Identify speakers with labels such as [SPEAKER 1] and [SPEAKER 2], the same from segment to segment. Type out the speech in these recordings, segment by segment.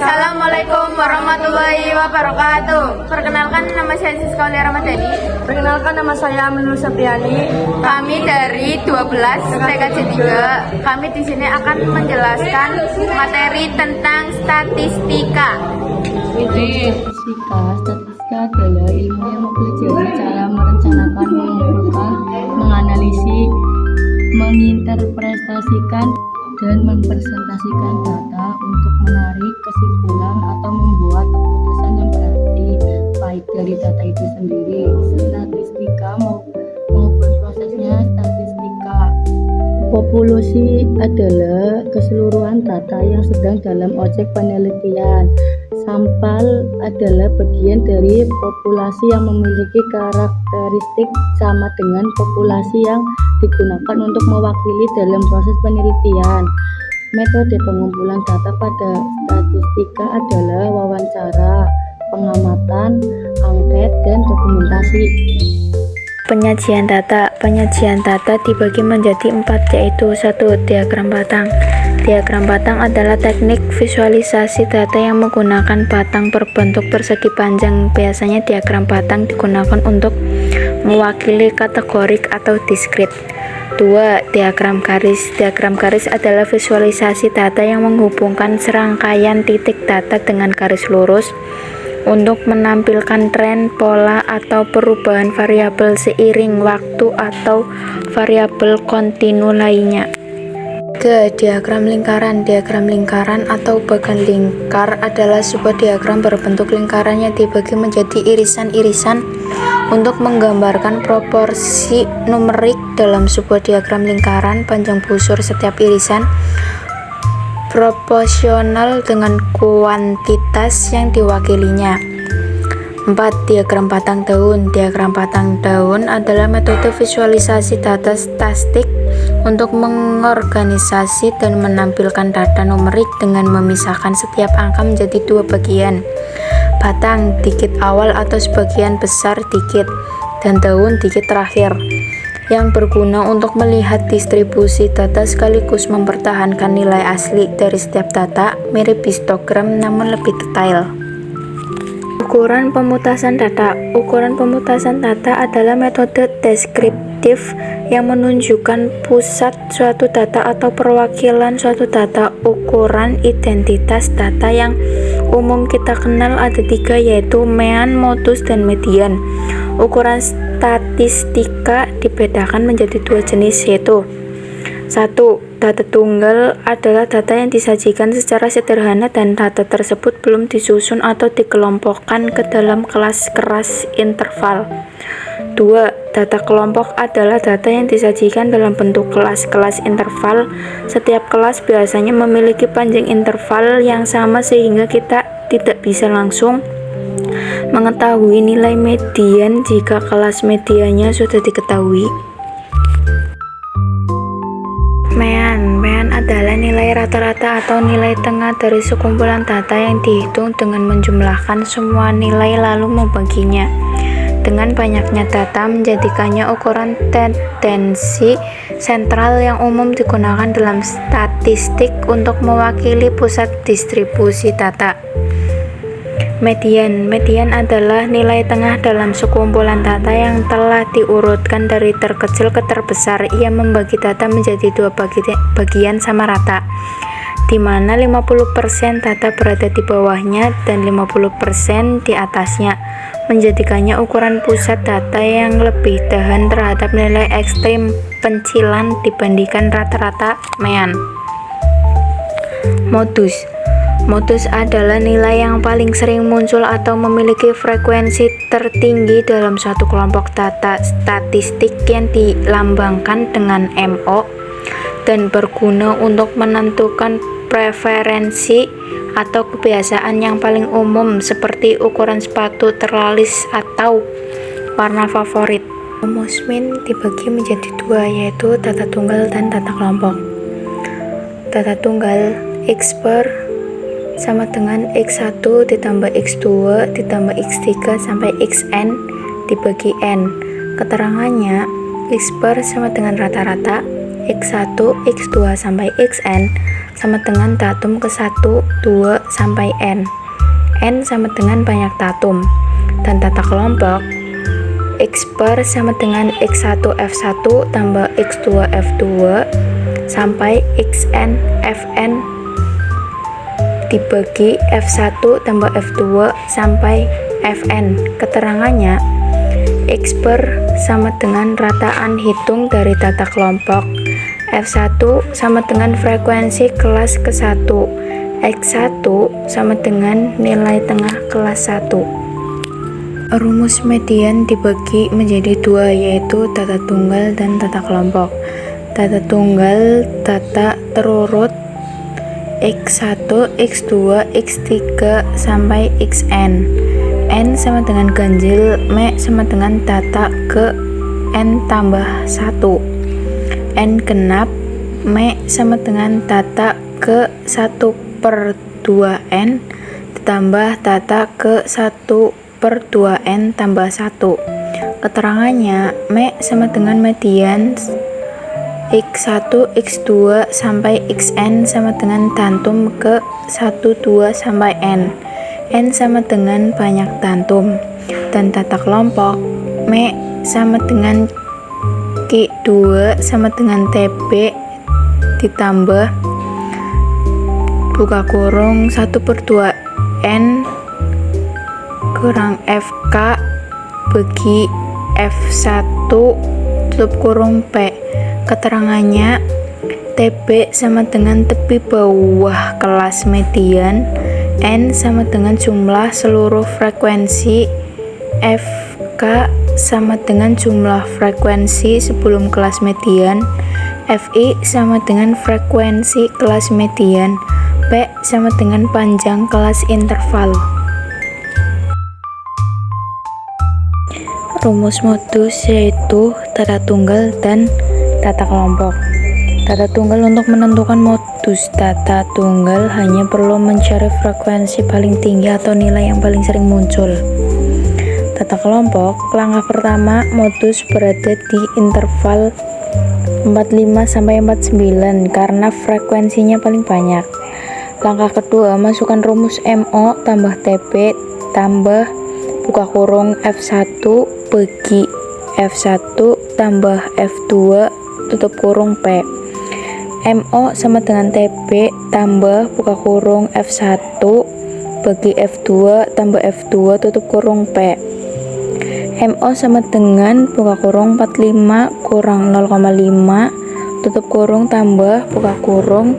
[SPEAKER 1] Assalamualaikum warahmatullahi wabarakatuh. Perkenalkan, nama saya Siska Aulia Ramadhani.
[SPEAKER 2] Perkenalkan, nama saya Aminul Sapriani.
[SPEAKER 1] Kami dari 12 TKJ 3. Kami di sini akan menjelaskan materi tentang statistika.
[SPEAKER 3] Statistika adalah ilmu yang mempelajari cara merencanakan, mengumpulkan, menganalisis, menginterpretasikan, dan mempresentasikan data untuk menarik kesimpulan atau membuat keputusan yang berarti baik dari data itu sendiri. Statistika maupun prosesnya statistika. Populasi adalah keseluruhan data yang sedang dalam objek penelitian. Sampel adalah bagian dari populasi yang memiliki karakteristik sama dengan populasi yang digunakan untuk mewakili dalam proses penelitian. Metode pengumpulan data pada statistika adalah wawancara, pengamatan, angket, dan dokumentasi.
[SPEAKER 4] Penyajian data dibagi menjadi 4, yaitu 1. Diagram batang. Diagram batang adalah teknik visualisasi data yang menggunakan batang berbentuk persegi panjang. Biasanya diagram batang digunakan untuk mewakili kategorik atau diskrit. 2. Diagram garis. Diagram garis adalah visualisasi data yang menghubungkan serangkaian titik data dengan garis lurus untuk menampilkan tren, pola, atau perubahan variabel seiring waktu atau variabel kontinu lainnya. 3. Diagram lingkaran. Diagram lingkaran atau bagan lingkar adalah sebuah diagram berbentuk lingkaran yang dibagi menjadi irisan-irisan untuk menggambarkan proporsi numerik dalam sebuah diagram lingkaran. Panjang busur setiap irisan proporsional dengan kuantitas yang diwakilinya. 4. Diagram batang daun. Diagram batang daun adalah metode visualisasi data statistik untuk mengorganisasi dan menampilkan data numerik dengan memisahkan setiap angka menjadi 2 bagian. Batang, dikit awal atau sebagian besar dikit, dan daun, dikit terakhir, yang berguna untuk melihat distribusi data sekaligus mempertahankan nilai asli dari setiap data, mirip histogram namun lebih detail. Ukuran pemutasan data. Ukuran pemutasan data adalah metode deskriptif yang menunjukkan pusat suatu data atau perwakilan suatu data. Ukuran identitas data yang umum kita kenal ada 3, yaitu mean, modus, dan median. Ukuran statistika dibedakan menjadi 2 jenis, yaitu 1. Data tunggal adalah data yang disajikan secara sederhana dan data tersebut belum disusun atau dikelompokkan ke dalam kelas interval. 2. Data kelompok adalah data yang disajikan dalam bentuk kelas-kelas interval. Setiap kelas biasanya memiliki panjang interval yang sama sehingga kita tidak bisa langsung mengetahui nilai median jika kelas mediannya sudah diketahui. Mean adalah nilai rata-rata atau nilai tengah dari sekumpulan data yang dihitung dengan menjumlahkan semua nilai lalu membaginya. Dengan banyaknya data menjadikannya ukuran tendensi sentral yang umum digunakan dalam statistik untuk mewakili pusat distribusi data. Median adalah nilai tengah dalam sekumpulan data yang telah diurutkan dari terkecil ke terbesar. Ia membagi data menjadi 2 bagian sama rata, di mana 50% data berada di bawahnya dan 50% di atasnya, menjadikannya ukuran pusat data yang lebih tahan terhadap nilai ekstrim pencilan dibandingkan rata-rata mean. Modus adalah nilai yang paling sering muncul atau memiliki frekuensi tertinggi dalam suatu kelompok data statistik yang dilambangkan dengan MO dan berguna untuk menentukan preferensi atau kebiasaan yang paling umum seperti ukuran sepatu, terlalis, atau warna favorit. Rumus min dibagi menjadi 2, yaitu data tunggal dan data kelompok. Data tunggal X per sama dengan X1 ditambah X2 ditambah X3 sampai Xn dibagi N. Keterangannya, X bar sama dengan rata-rata X1, X2 sampai Xn sama dengan datum ke 1, 2, sampai N. N sama dengan banyak datum. Dan tata kelompok X bar sama dengan X1 F1 tambah X2 F2 sampai Xn Fn dibagi F1 tambah F2 sampai Fn. Keterangannya, X bar sama dengan rataan hitung dari tata kelompok. F1 sama dengan frekuensi kelas ke-1. X1 sama dengan nilai tengah kelas 1. Rumus median dibagi menjadi dua, yaitu tata tunggal dan tata kelompok. Tata tunggal tata terurut X1, X2, X3 sampai Xn. N sama dengan ganjil, M sama dengan tata ke N tambah 1. N genap, M sama dengan tata ke 1/2N ditambah tata ke 1/2N tambah 1. Keterangannya, M sama dengan median X1, X2 sampai Xn sama dengan datum ke 1, 2 sampai N. N sama dengan banyak datum. Dan tata kelompok, M sama dengan Q2 sama dengan TB ditambah buka kurung 1/2N kurang FK bagi F1 tutup kurung P. Keterangannya, TB sama dengan tepi bawah kelas median, N sama dengan jumlah seluruh frekuensi, FK sama dengan jumlah frekuensi sebelum kelas median, FI sama dengan frekuensi kelas median, P sama dengan panjang kelas interval. Rumus modus yaitu tata tunggal dan tata kelompok. Tata tunggal, untuk menentukan modus tata tunggal hanya perlu mencari frekuensi paling tinggi atau nilai yang paling sering muncul. Tata kelompok, langkah pertama, modus berada di interval 45 sampai 49 karena frekuensinya paling banyak. Langkah kedua, masukkan rumus MO tambah TB tambah buka kurung F1 bagi F1 tambah F2 tutup kurung P. MO sama dengan TB tambah buka kurung F1 bagi F2 tambah F2 tutup kurung P. MO sama dengan buka kurung 45 kurang 0,5 tutup kurung tambah buka kurung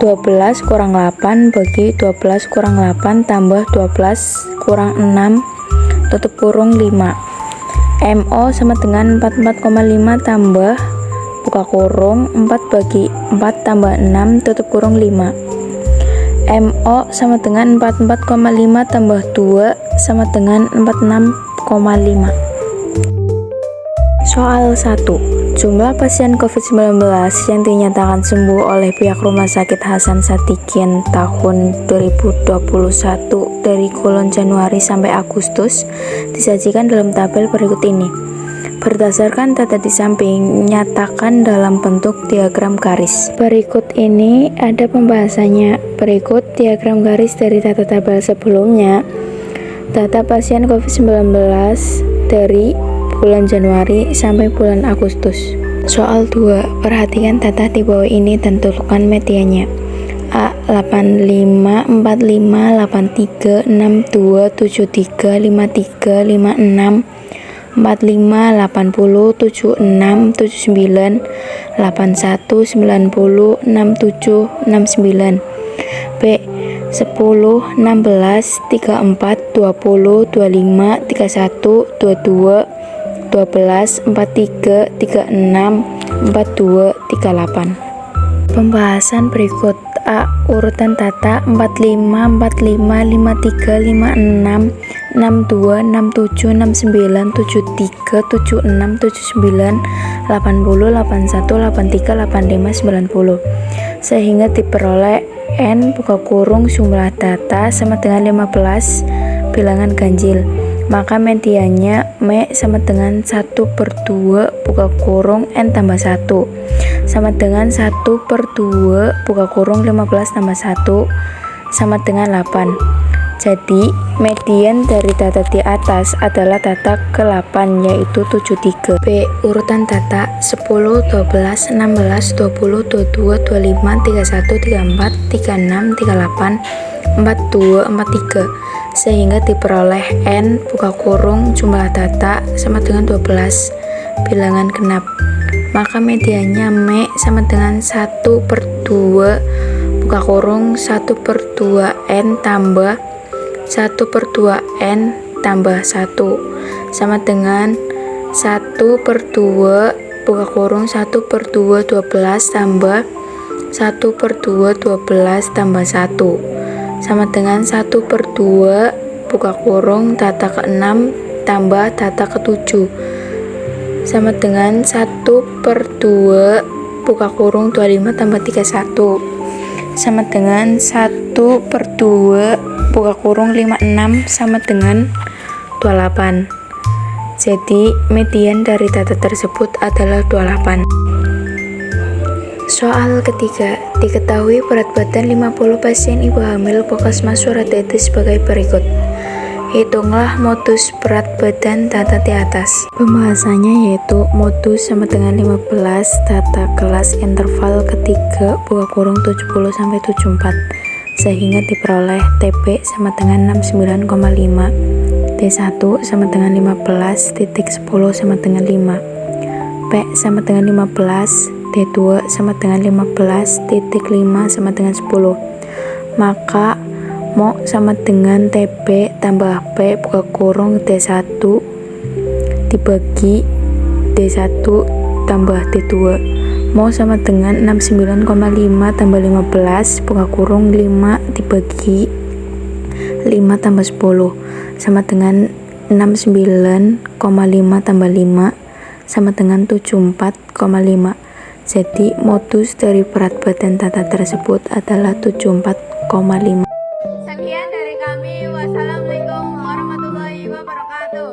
[SPEAKER 4] 12 kurang 8 bagi 12 kurang 8 tambah 12 kurang 6 tutup kurung 5. MO sama dengan 44,5 tambah buka kurung 4 bagi 4 tambah 6 tutup kurung 5. MO sama dengan 44,5 tambah 2 sama dengan 46,5. Soal 1. Jumlah pasien COVID-19 yang dinyatakan sembuh oleh pihak Rumah Sakit Hasan Sadikin tahun 2021 dari bulan Januari sampai Agustus disajikan dalam tabel berikut ini. Berdasarkan data di samping, nyatakan dalam bentuk diagram garis. Berikut ini ada pembahasannya. Berikut diagram garis dari data tabel sebelumnya. Data pasien COVID-19 dari bulan Januari sampai bulan Agustus. Soal 2. Perhatikan data di bawah ini dan tentukan mediannya. A 85 45 83 62 73 53 56 45 80 76 79 81 90 67 69. B 10 16 34 20 25 31 22 12 43 36 42 38. Pembahasan berikut. A. Urutan data 45 45 53 56 62 67 69 73 76 79 80 81 83 85 90 sehingga diperoleh N buka kurung jumlah data sama dengan 15 bilangan ganjil. maka mediannya M sama dengan 1/2 buka kurung N tambah 1 sama dengan 1/2 buka kurung 15 tambah 1 sama dengan 8. Jadi median dari data di atas adalah data ke-8 yaitu 73. B. Urutan data 10, 12, 16, 20, 22, 25, 31, 34, 36, 38, 42, 43 sehingga diperoleh N buka kurung jumlah data sama dengan 12 bilangan genap. Maka mediannya M sama dengan 1/2 buka kurung 1/2 N tambah 1/2 N tambah 1 sama dengan 1/2 buka kurung 1/2 12 tambah 1/2 12 tambah 1 sama dengan 1/2 buka kurung data ke-6 tambah data ke-7 sama dengan 1/2 buka kurung 25 tambah 31 sama dengan 1/2 buka kurung 56 sama dengan 28. Jadi median dari data tersebut adalah 28. Soal ketiga, diketahui berat badan 50 pasien ibu hamil Puskesmas Suradadi sebagai berikut. Hitunglah modus berat badan data di atas. Pembahasannya yaitu modus sama dengan 15 data kelas interval ketiga buka kurung 70 sampai 74 sehingga diperoleh TP sama dengan 69,5, T1 sama dengan 15.10 sama dengan 5, P sama dengan 15, T2 sama dengan 15.5 sama dengan 10. Maka Mo sama dengan TP tambah P buka kurung D1 dibagi D1 tambah D2. Mo sama dengan 69,5 tambah 15 buka kurung 5 dibagi 5 tambah 10 sama dengan 69,5 tambah 5 sama dengan 74,5. Jadi modus dari berat badan data tersebut adalah 74,5.
[SPEAKER 1] Sekian dari kami. Wassalamualaikum warahmatullahi wabarakatuh.